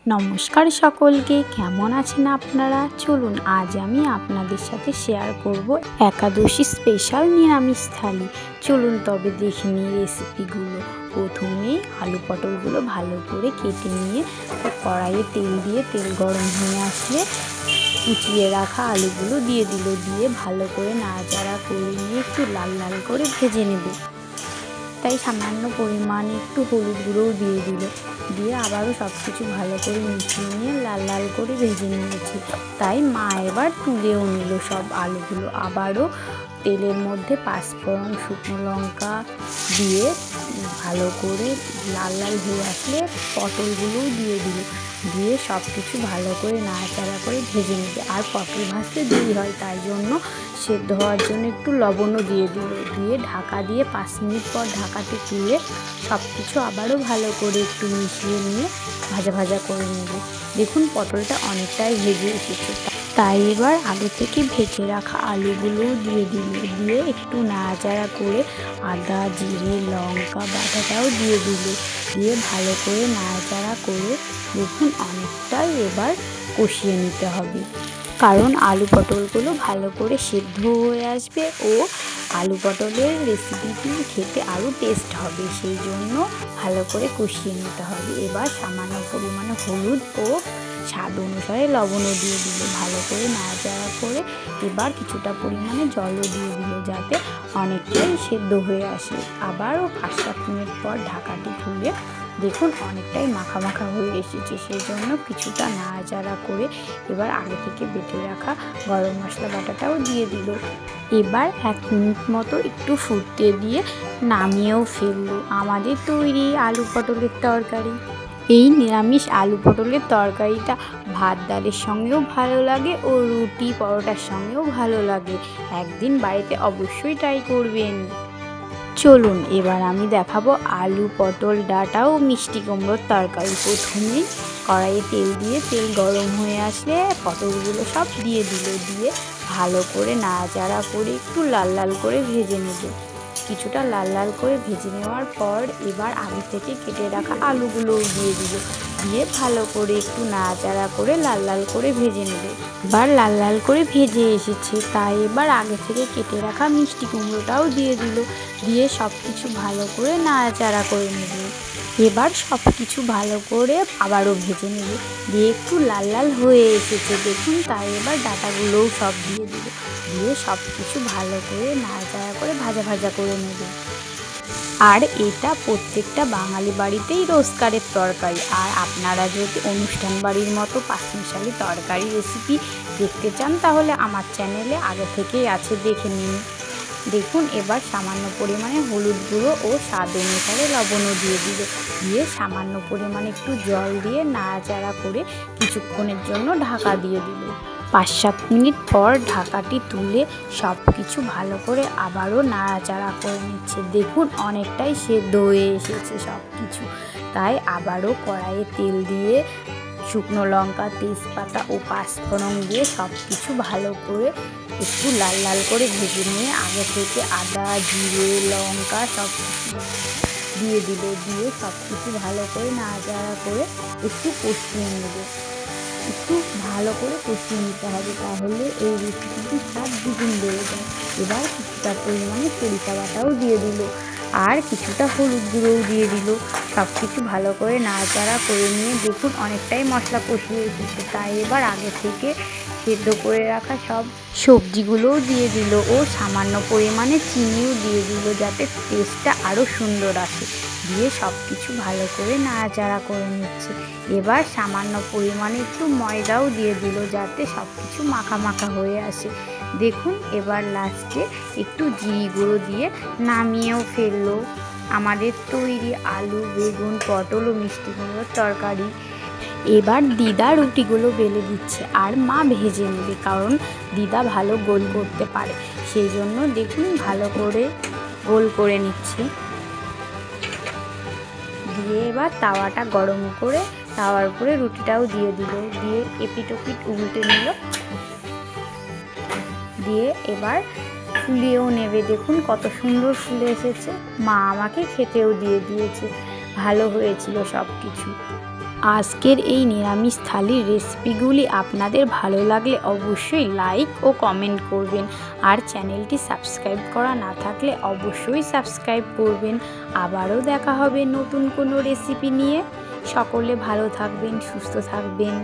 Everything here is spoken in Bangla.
নমস্কার সকলকে, কেমন আছেন আপনারা? চলুন আজ আমি আপনাদের সাথে শেয়ার করব একাদশী স্পেশাল নিরামিষ থালি। চলুন তবে দেখে নিই রেসিপিগুলো। প্রথমেই আলু পটলগুলো ভালো করে কেটে নিয়ে কড়াইয়ে তেল দিয়ে তেল গরম হয়ে আসলে কুচিয়ে রাখা আলুগুলো দিয়ে দিয়ে ভালো করে নাড়াচাড়া করে নিয়ে একটু লাল লাল করে ভেজে নেবে। তাই সামান্য পরিমাণে একটু হলুদ গুঁড়োও দিয়ে আবারও সব কিছু ভালো করে মিশিয়ে নিয়ে লাল লাল করে ভেজে নিয়েছি। তাই মা এবার তুলেও নিল সব আলুগুলো। আবারও তেলের মধ্যে পাঁচফোড়ন, শুকনো লঙ্কা দিয়ে ভালো করে লাল লাল হয়ে আসলে পটলগুলোও দিয়ে সব কিছু ভালো করে নাড়াচাড়া করে ভেজে নেবে। আর পটল ভাজতে দেরি হয়, তাই জন্য সেদ্ধ হওয়ার জন্য একটু লবণও দিয়ে ঢাকা দিয়ে 5 মিনিট পর ঢাকাতে তুলে সব কিছু আবারও ভালো করে একটু মিশিয়ে নিয়ে ভাজা ভাজা করে নেবে। দেখুন পটলটা অনেকটাই ভেজে এসেছে। তাই এবার আগে থেকে ভেজে রাখা আলুগুলোও দিয়ে একটু নাড়াচাড়া করে আদা, জিরে, লঙ্কা বাটাটাও দিয়ে ভালো করে নাড়াচাড়া করে দেখুন অনেকটাই এবার কষিয়ে নিতে হবে। কারণ আলু পটলগুলো ভালো করে সেদ্ধ হয়ে আসবে ও আলু পটলের রেসিপিটি খেতে আরও টেস্ট হবে, সেই জন্য ভালো করে কষিয়ে নিতে হবে। এবার সামান্য পরিমাণে হলুদ ও স্বাদ অনুসারে লবণও দিয়ে ভালো করে নাড়াচাড়া করে এবার কিছুটা পরিমাণে জলও দিয়ে যাতে অনেকটাই সেদ্ধ হয়ে আসে। আবারও 5-7 মিনিট পর ঢাকাটি খুলে দেখুন অনেকটাই মাখা মাখা হয়ে এসেছে, সেই জন্য কিছুটা নাড়াচাড়া করে এবার আগে থেকে বেটে রাখা গরম মশলা বাটাটাও দিয়ে এবার 1 মিনিট মতো একটু ফুটতে দিয়ে নামিয়েও ফেললো আমাদের তৈরি আলু পটলের তরকারি। এই নিরামিষ আলু পটলের তরকারিটা ভাত ডালের সঙ্গেও ভালো লাগে ও রুটি পরোটার সঙ্গেও ভালো লাগে। একদিন বাড়িতে অবশ্যই ট্রাই করবেন। চলুন এবার আমি দেখাবো আলু পটল ডাঁটা ও মিষ্টি কুমড়োর তরকারি। প্রথমে কড়াইয়ে তেল গরম হয়ে আসলে পটলগুলো সব দিয়ে ভালো করে নাড়াচাড়া করে একটু লাল লাল করে ভেজে নেবে। কিছুটা লাল লাল করে ভেজে নেওয়ার পর এবার আগে থেকে কেটে রাখা আলুগুলোও দিয়ে ভালো করে একটু নাড়াচাড়া করে লাল লাল করে ভেজে নেবে। এবার লাল লাল করে ভেজে এসেছে, তাই এবার আগে থেকে কেটে রাখা মিষ্টি কুমড়োটাও দিয়ে সব কিছু ভালো করে নাড়াচাড়া করে নেবে। এবার সব কিছু ভালো করে আবারও ভেজে নেবে, দিয়ে একটু লাল লাল হয়ে এসেছে দেখুন। তাই এবার ডাঁটাগুলোও সব দিয়ে সব কিছু ভালো করে নাড়াচাড়া করে ভাজা ভাজা করে নেবে। আর এটা প্রত্যেকটা বাঙালি বাড়িতেই রোজকারের তরকারি। আর আপনারা যদি অনুষ্ঠান বাড়ির মতো পাঁচমিশালি তরকারি রেসিপি দেখতে চান তাহলে আমার চ্যানেলে আগে থেকেই আছে, দেখে নিন। দেখুন এবার সামান্য পরিমাণে হলুদ গুঁড়ো ও স্বাদ অনুসারে লবণও দিয়ে সামান্য পরিমাণে একটু জল দিয়ে নাড়াচাড়া করে কিছুক্ষণের জন্য ঢাকা দিয়ে 5-7 মিনিট পর ঢাকাটি তুলে সব কিছু ভালো করে আবারও নাড়াচাড়া করে নিচ্ছে। দেখুন অনেকটাই সেদ্ধ হয়ে এসেছে সব কিছু। তাই আবারও কড়াইয়ে তেল দিয়ে শুকনো লঙ্কা, তেজপাতা ও পাঁচফোড়ন দিয়ে সব কিছু ভালো করে একটু লাল লাল করে ভেজে নিয়ে আগে থেকে আদা, জিরে, লঙ্কা সব কিছু দিয়ে সব কিছু ভালো করে নাড়াচাড়া করে একটু কষিয়ে নেবে। একটু ভালো করে কষিয়ে নিতে হবে, তাহলে এই রেসিপিটি স্বাদ দ্বিগুণ বেড়ে যায়। এবার কিছুটা পরিমাণে সরিষা বাটাও দিয়ে আর কিছুটা হলুদ গুঁড়োও দিয়ে সব কিছু ভালো করে নাড়াচাড়া করে নিয়ে দেখুন অনেকটাই মশলা কষিয়ে এসেছে। তাই এবার আগে থেকে সেদ্ধ করে রাখা সব সবজিগুলোও দিয়ে ও সামান্য পরিমাণে চিনিও দিয়ে যাতে টেস্টটা আরও সুন্দর আসে। দিয়ে সব কিছু ভালো করে নাড়াচাড়া করে নিচ্ছে। এবার সামান্য পরিমাণে একটু ময়দাও দিয়ে যাতে সব কিছু মাখা মাখা হয়ে আসে। দেখুন এবার লাস্টে একটু জিরে গুঁড়ো দিয়ে নামিয়েও ফেললো আমাদের তৈরি আলু, বেগুন, পটল ও মিষ্টি কুমড়োর তরকারি। এবার দিদা রুটিগুলো বেলে দিচ্ছে আর মা ভেজে নেবে, কারণ দিদা ভালো গোল করতে পারে, সেই জন্য দেখুন ভালো করে গোল করে নিচ্ছে। দিয়ে এবার তাওয়াটা গরম করে তাওয়ার উপরে রুটিটাও দিয়ে এপিট ওপিট উল্টে নিল। দিয়ে এবার ফুলিয়েও নেবে। দেখুন কত সুন্দর ফুলে এসেছে। মা আমাকে খেতেও দিয়েছে, ভালো হয়েছিল সব কিছু। আজকের এই নিরামিষ থালির রেসিপিগুলি আপনাদের ভালো লাগলে অবশ্যই লাইক ও কমেন্ট করবেন। আর চ্যানেলটি সাবস্ক্রাইব করা না থাকলে অবশ্যই সাবস্ক্রাইব করবেন। আবারও দেখা হবে নতুন কোনো রেসিপি নিয়ে। সকলে ভালো থাকবেন, সুস্থ থাকবেন।